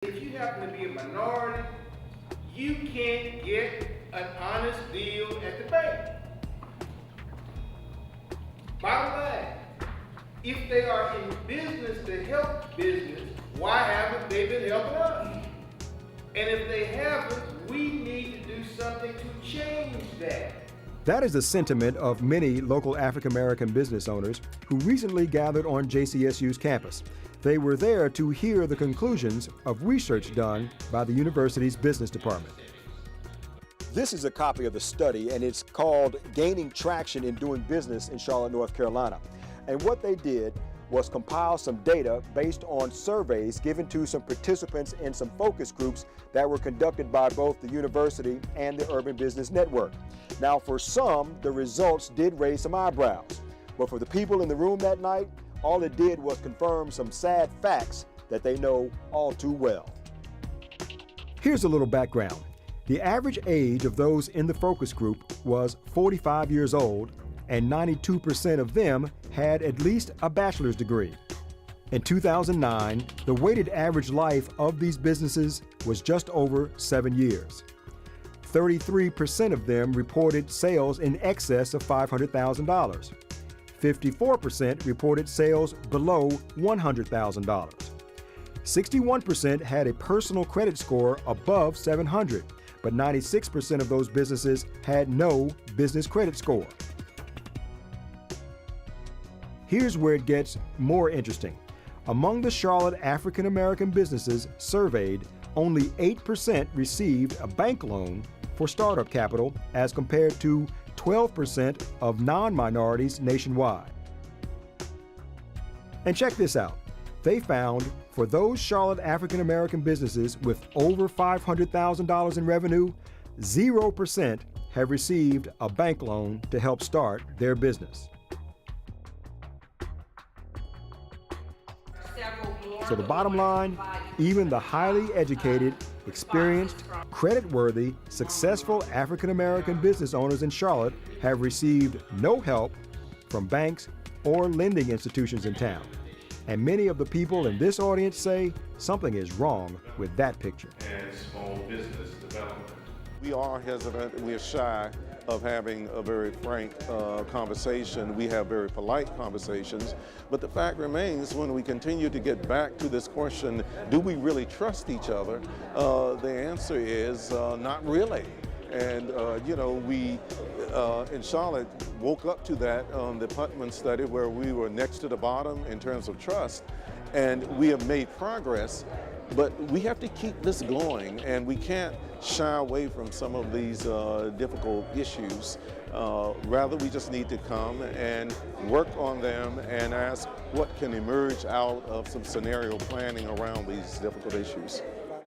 If you happen to be a minority, you can't get an honest deal at the bank. Bottom line, if they are in business to help business, why haven't they been helping us? And if they haven't, we need to do something to change that. That is the sentiment of many local African American business owners who recently gathered on JCSU's campus. They were there to hear the conclusions of research done by the university's business department. This is a copy of the study, and it's called Gaining Traction in Doing Business in Charlotte, North Carolina. And what they did was compile some data based on surveys given to some participants in some focus groups that were conducted by both the university and the Urban Business Network. Now, for some, the results did raise some eyebrows, but for the people in the room that night, all it did was confirm some sad facts that they know all too well. Here's a little background. The average age of those in the focus group was 45 years old, and 92% of them had at least a bachelor's degree. In 2009, the weighted average life of these businesses was just over 7 years. 33% of them reported sales in excess of $500,000. 54% reported sales below $100,000. 61% had a personal credit score above 700, but 96% of those businesses had no business credit score. Here's where it gets more interesting. Among the Charlotte African American businesses surveyed, only 8% received a bank loan for startup capital as compared to 12% of non-minorities nationwide. And check this out. They found for those Charlotte African American businesses with over $500,000 in revenue, 0% have received a bank loan to help start their business. So the bottom line, even the highly educated, experienced, credit-worthy, successful African American business owners in Charlotte have received no help from banks or lending institutions in town. And many of the people in this audience say something is wrong with that picture. And small business development. We are hesitant, we are shy of having a very frank conversation. We have very polite conversations, but the fact remains when we continue to get back to this question, do we really trust each other? The answer is not really. And you know, we in Charlotte woke up to that on the Putman study where we were next to the bottom in terms of trust, and we have made progress, but we have to keep this going, and we can't shy away from some of these difficult issues. Rather, we just need to come and work on them and ask what can emerge out of some scenario planning around these difficult issues.